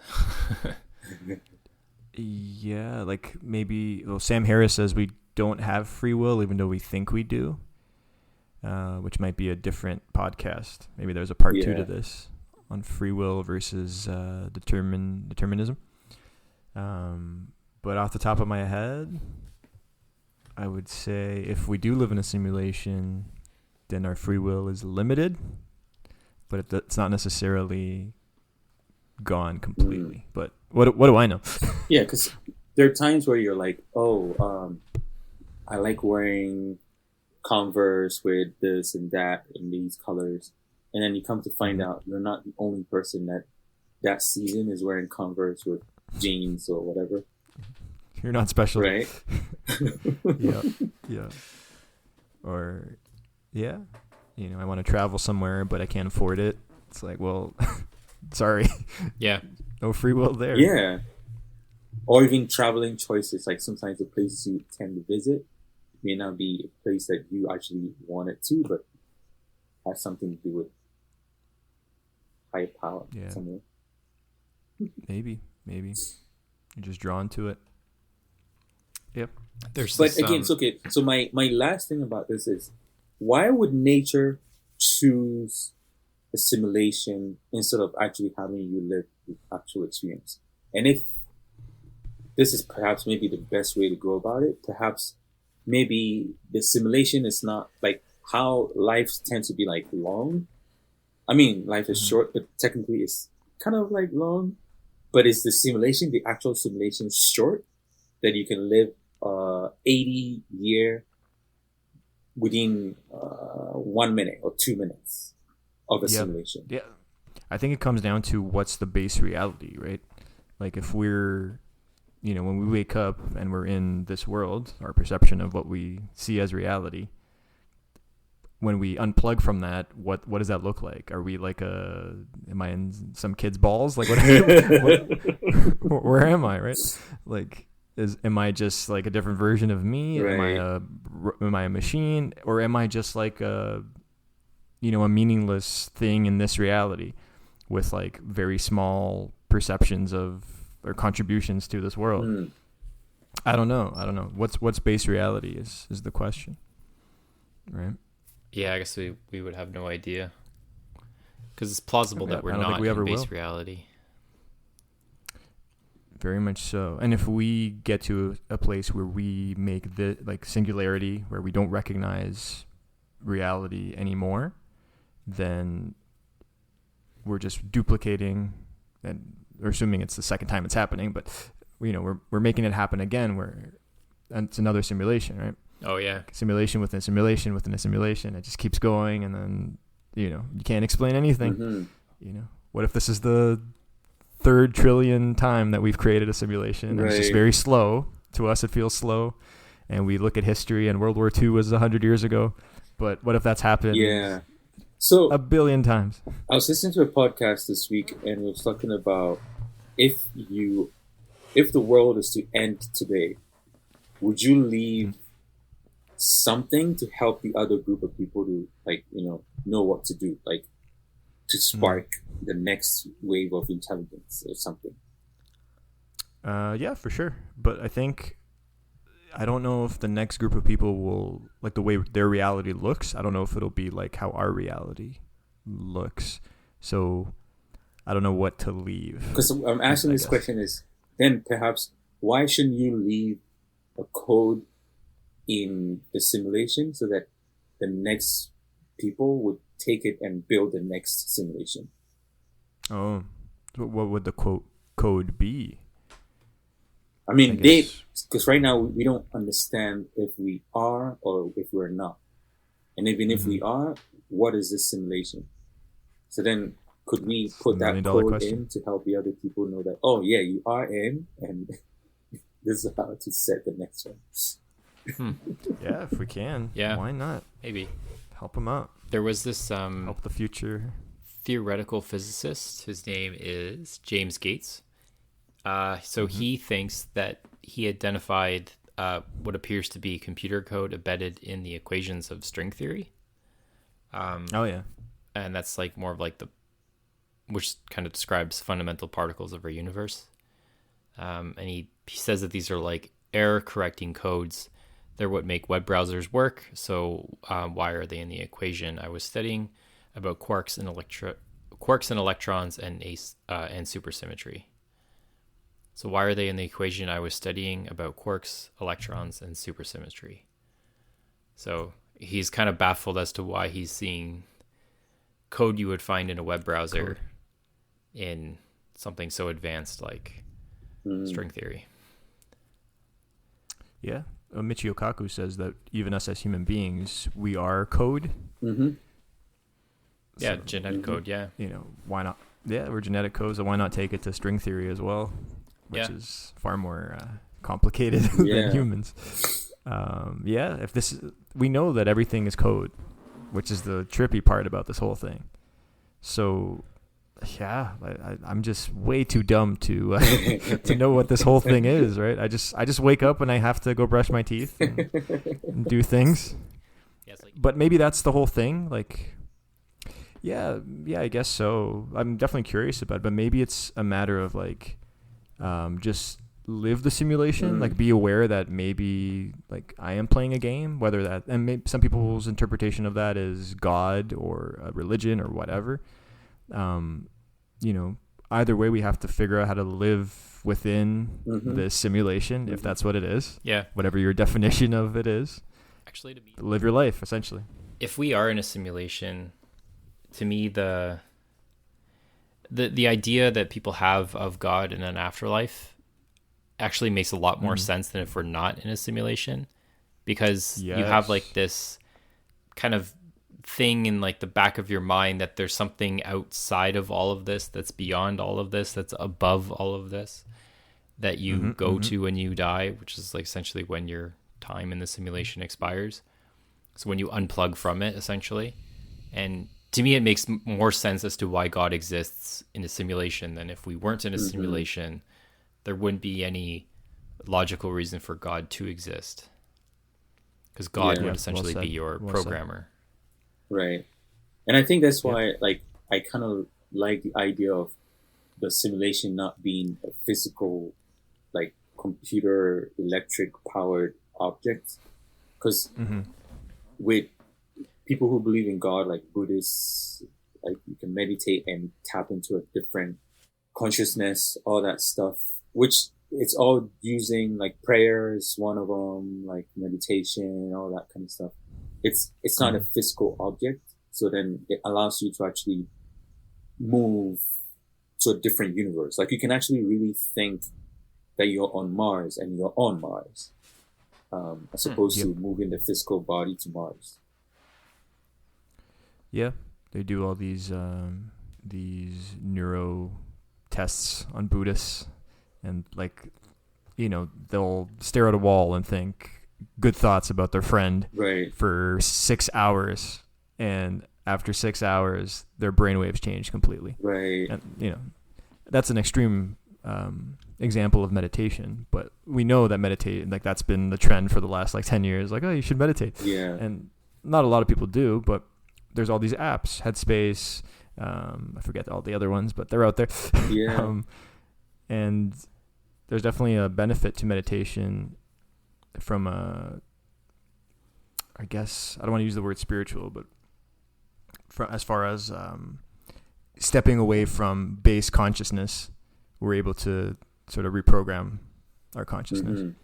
Yeah, like maybe. Well, Sam Harris says we don't have free will, even though we think we do. Which might be a different podcast. Maybe there's a part 2 to this on free will versus determinism. But off the top of my head, I would say if we do live in a simulation, then our free will is limited, but it's not necessarily gone completely. But what do I know? Yeah, because there are times where you're like, I like wearing Converse with this and that in these colors, and then you come to find out you're not the only person that season is wearing Converse with jeans or whatever. You're not special, right? Yeah. Or I want to travel somewhere, but I can't afford it. It's like, well, sorry. Yeah. No free will there. Yeah. Or even traveling choices, like sometimes the places you tend to visit may not be a place that you actually wanted to, but has something to do with higher power somewhere. Maybe. You're just drawn to it. Yep. So my last thing about this is, why would nature choose a simulation instead of actually having you live the actual experience? And if this is perhaps maybe the best way to go about it, perhaps maybe the simulation is not like how life tends to be like long. I mean, life is short, but technically it's kind of like long. But is the simulation, the actual simulation, short that you can live 80 year within 1 minute or 2 minutes of a simulation? Yeah, I think it comes down to what's the base reality, right? Like if we're, when we wake up and we're in this world, our perception of what we see as reality, when we unplug from that, what does that look like? Are we like am I in some kid's balls? Like where am I, right? Like, am I just like a different version of me? Right. Am I a machine? Or am I just like a meaningless thing in this reality with like very small perceptions of or contributions to this world? I don't know. What's base reality is the question, right? Yeah, I guess we would have no idea, because it's plausible that we're not in base reality. Very much so. And if we get to a place where we make the like singularity, where we don't recognize reality anymore, then we're just duplicating, and we're assuming it's the second time it's happening, but we're making it happen again, where it's another simulation, right? Oh yeah. Simulation within a simulation within a simulation. It just keeps going, and then you can't explain anything. What if this is the 3rd trillion time that we've created a simulation? And it's just very slow. To us, it feels slow, and we look at history, and World War II was 100 years ago. But what if that's happened? Yeah. So 1 billion times. I was listening to a podcast this week, and it was talking about if the world is to end today, would you leave something to help the other group of people to know what to do, like to spark the next wave of intelligence or something? Yeah, for sure. But I don't know if the next group of people will, like the way their reality looks, I don't know if it'll be like how our reality looks. So I don't know what to leave. Because I'm asking this question is, then perhaps why shouldn't you leave a code in the simulation so that the next people would take it and build the next simulation? Oh, what would the code be? I mean, because right now we don't understand if we are or if we're not. And even if we are, what is this simulation? So then could we put that code in to help the other people know that, oh yeah, you are in, and this is how to set the next one. Yeah, if we can. Yeah. Why not? Maybe. Help them out. There was this help the future theoretical physicist. His name is James Gates. So he thinks that he identified what appears to be computer code embedded in the equations of string theory. Oh yeah. And that's like more of like which kind of describes fundamental particles of our universe. And he says that these are like error correcting codes. They're what make web browsers work. So why are they in the equation I was studying about quarks and electrons and supersymmetry? So why are they in the equation I was studying about quarks, electrons, and supersymmetry? So he's kind of baffled as to why he's seeing code you would find in a web browser in something so advanced like string theory. Yeah. Michio Kaku says that even us as human beings, we are code. Mm-hmm. Yeah, genetic code, yeah. You know, why not? Yeah, we're genetic code, so why not take it to string theory as well, which is far more complicated than humans. We know that everything is code, which is the trippy part about this whole thing. So, yeah, I'm just way too dumb to to know what this whole thing is, right? I just wake up and I have to go brush my teeth and do things. But maybe that's the whole thing, like. Yeah, I guess so. I'm definitely curious about it, but maybe it's a matter of like, just live the simulation, like be aware that maybe like I am playing a game, whether that, and maybe some people's interpretation of that is God or a religion or whatever. You know, either way, we have to figure out how to live within the simulation, if that's what it is. Yeah. Whatever your definition of it is. Actually, to me, live your life, essentially. If we are in a simulation, to me, the idea that people have of God in an afterlife actually makes a lot more sense than if we're not in a simulation, because you have like this kind of thing in like the back of your mind that there's something outside of all of this, that's beyond all of this, that's above all of this, that you go to when you die, which is like essentially when your time in the simulation expires. So when you unplug from it, essentially. And to me, it makes more sense as to why God exists in a simulation than if we weren't in a simulation. There wouldn't be any logical reason for God to exist, because God would essentially be your programmer. Right. And I think that's why, like, I kind of like the idea of the simulation not being a physical, like, computer electric powered object. Because with people who believe in God, like Buddhists, like you can meditate and tap into a different consciousness, all that stuff, which it's all using like prayers, one of them, like meditation, all that kind of stuff. It's not a physical object. So then it allows you to actually move to a different universe. Like you can actually really think that you're on Mars and you're on Mars, as opposed to moving the physical body to Mars. Yeah, they do all these neuro tests on Buddhists, and like, you know, they'll stare at a wall and think good thoughts about their friend for 6 hours, and after 6 hours, their brainwaves change completely. Right. And, you know, that's an extreme example of meditation, but we know that like that's been the trend for the last like 10 years. Like, oh, you should meditate. Yeah. And not a lot of people do, but there's all these apps, Headspace, I forget all the other ones, but they're out there. Yeah. And there's definitely a benefit to meditation from I guess, I don't want to use the word spiritual, but as far as stepping away from base consciousness, we're able to sort of reprogram our consciousness.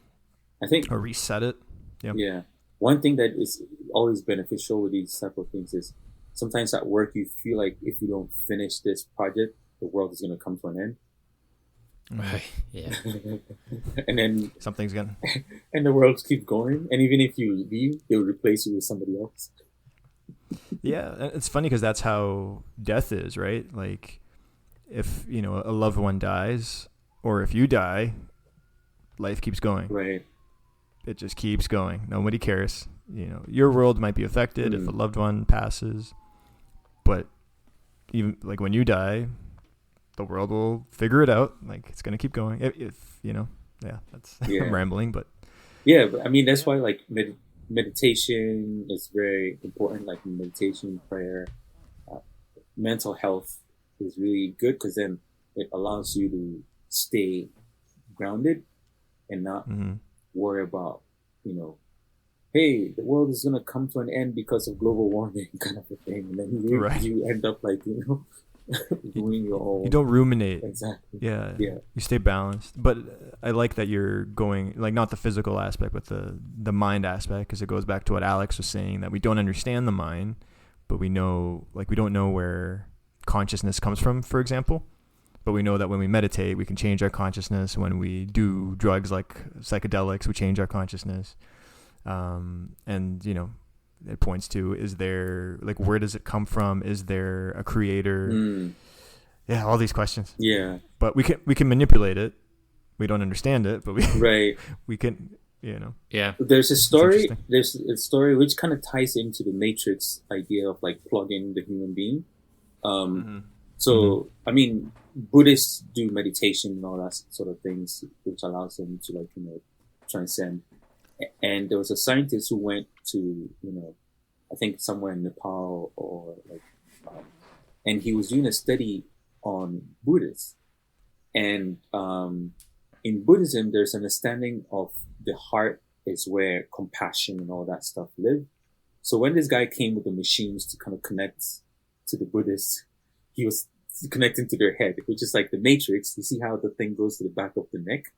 I think, or reset it. Yeah. One thing that is always beneficial with these type of things is sometimes at work you feel like if you don't finish this project, the world is going to come to an end. Right. Yeah. And then something's gonna and the world keeps going, and even if you leave, they'll replace you with somebody else. Yeah, it's funny because that's how death is, right? Like, if you know a loved one dies, or if you die, life keeps going. Right. It just keeps going. Nobody cares. You know, your world might be affected if a loved one passes, but even like when you die, the world will figure it out. Like, it's gonna keep going. If you know, that's I'm rambling, but Yeah, but I mean that's why like meditation is very important. Like meditation, prayer, uh, mental health is really good because then it allows you to stay grounded and not Mm-hmm. worry about, you know, hey, the world is gonna come to an end because of global warming, kind of a thing, and then Right. you end up like, you know, doing your You own. don't ruminate. Exactly. Yeah, Yeah. you stay balanced. But I like that you're going like not the physical aspect, but the mind aspect, because it goes back to what Alex was saying, that we don't understand the mind, but we know like we don't know where consciousness comes from, for example. But we know that when we meditate, we can change our consciousness. When we do drugs like psychedelics, we change our consciousness. And you know, it points to, is there like, where does it come from? Is there a creator? Mm, Yeah, all these questions. yeah. But we can manipulate it. We don't understand it, but Right. we can, you know. Yeah. There's a It's story. interesting. There's a story which kind of ties into the Matrix idea of like plugging the human being. Mm-hmm. So I mean, Buddhists do meditation and all that sort of things, which allows them to like, you know, transcend. And there was a scientist who went to, you know, I think somewhere in Nepal or like, and he was doing a study on Buddhists. And in Buddhism, there's an understanding of the heart is where compassion and all that stuff live. So when this guy came with the machines to kind of connect to the Buddhists, he was connecting to their head, which is like the Matrix. You see how the thing goes to the back of the neck?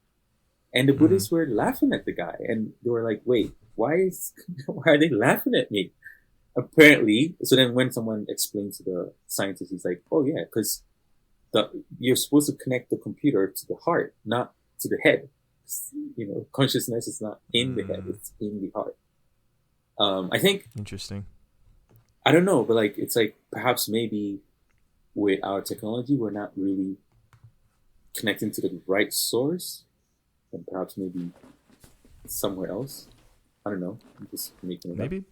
And the Buddhists were laughing at the guy, and they were like, wait, why are they laughing at me? Apparently, so then when someone explained to the scientist, he's like, oh yeah, because you're supposed to connect the computer to the heart, not to the head. You know, consciousness is not in the head, it's in the heart. I think, Interesting. I don't know, but like, it's like perhaps maybe with our technology, we're not really connecting to the right source, and perhaps maybe somewhere else. I don't know. I'm just making it up. Maybe.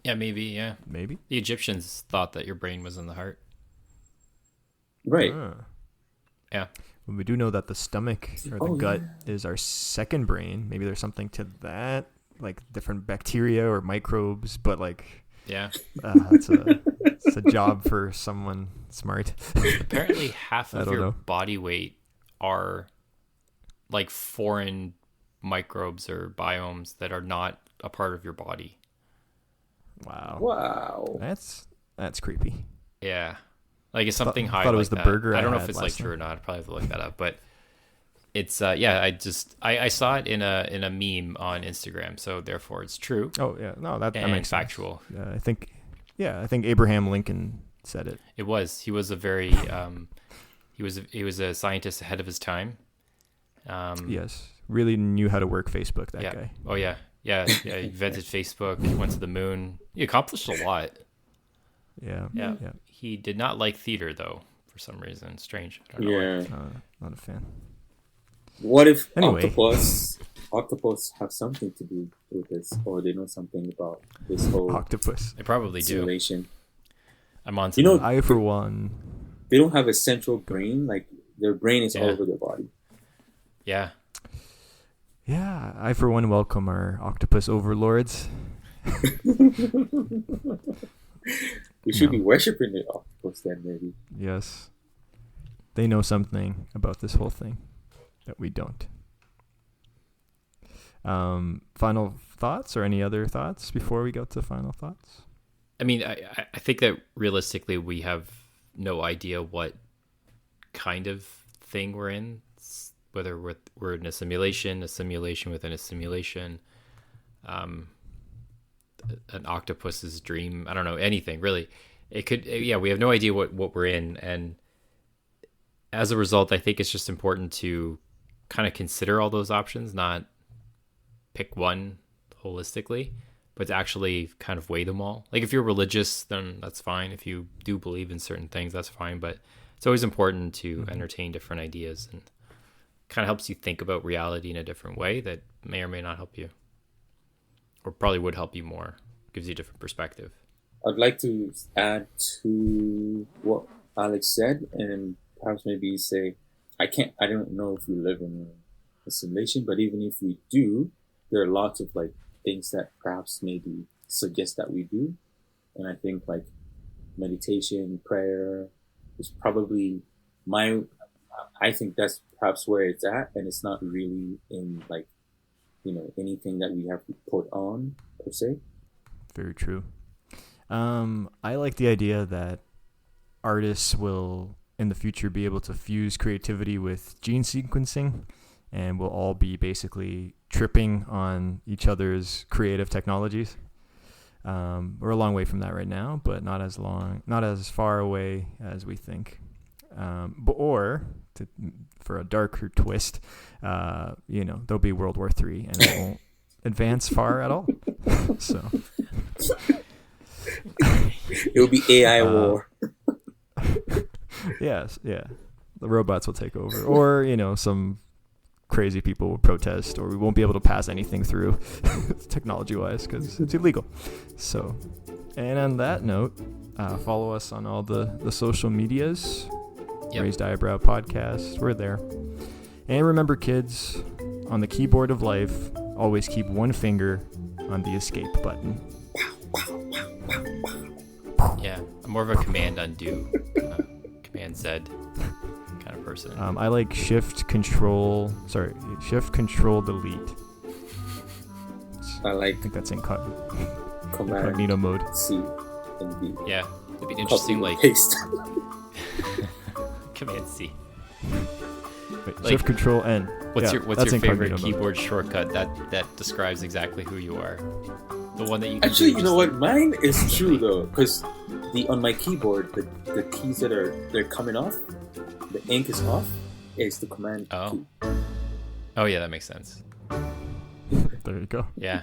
Yeah, maybe. Yeah. Maybe. The Egyptians thought that your brain was in the heart. Right. Yeah. Well, we do know that the stomach or the gut is our second brain. Maybe there's something to that, like different bacteria or microbes. But like, Yeah. it's a job for someone smart. Apparently, half I of don't your know. body weight are like foreign microbes or biomes that are not a part of your body. Wow. Wow. That's creepy. Yeah. Like it's something high. Thought it like was the that. burger I don't know I if had it's like last true or night. not. I'd probably have to look that up. But it's I saw it in a meme on Instagram, so therefore it's true Oh yeah, no, that and makes sense. factual. I think Abraham Lincoln said it. It was. He was a very he was a scientist ahead of his time. Yes, really knew how to work Facebook. That Yeah. guy. Oh yeah. Yeah. Yeah. He invented Facebook. He went to the moon. He accomplished a lot. Yeah. Yeah. Yeah. He did not like theater though, for some reason. Strange. I don't know why. Yeah. Not a fan. What if Anyway. octopus have something to do with this, or they know something about this whole Octopus. They probably do. simulation? I'm on. You know, I for one. they don't have a central brain. Like their brain is all Yeah. over their body. Yeah. Yeah, I for one welcome our octopus overlords. We should be worshiping the octopus then, maybe. Yes, they know something about this whole thing that we don't. Final thoughts or any other thoughts before we go to final thoughts? I mean, I think that realistically we have no idea what kind of thing we're in, whether we're in a simulation within a simulation, an octopus's dream. I don't know, anything really. It could, yeah, we have no idea what we're in. And as a result, I think it's just important to kind of consider all those options, not pick one holistically, but to actually kind of weigh them all. Like if you're religious, then that's fine. If you do believe in certain things, that's fine. But it's always important to entertain different ideas, and kind of helps you think about reality in a different way that may or may not help you, or probably would help you more. Gives you a different perspective. I'd like to add to what Alex said, and perhaps maybe say, I don't know if we live in a simulation, but even if we do, there are lots of like things that perhaps maybe suggest that we do. And I think like meditation, prayer is probably I think that's perhaps where it's at. And it's not really in like, anything that we have to put on per se. Very true. I like the idea that artists will in the future be able to fuse creativity with gene sequencing, and we'll all be basically tripping on each other's creative technologies. We're a long way from that right now, but not as far away as we think. For a darker twist, there'll be World War III, and it won't advance far at all. So it'll be AI war. Yes, yeah. The robots will take over, or some crazy people will protest, or we won't be able to pass anything through technology-wise because it's illegal. So, and on that note, follow us on all the social medias. Yep. Raised Eyebrow Podcast. We're there. And remember, kids, on the keyboard of life, always keep one finger on the escape button. Yeah, I'm more of a command undo, command Z kind of person. I like shift control delete. I think that's incognito mode. C and D. Yeah, it'd be interesting. Copy, paste. Command C. Wait, shift control N. What's your favorite keyboard shortcut that describes exactly who you are? The one that you can actually, you know what? Mine is true though, because on my keyboard, the keys that they're coming off, the ink is off, is the command key. Oh yeah, that makes sense. There you go. Yeah.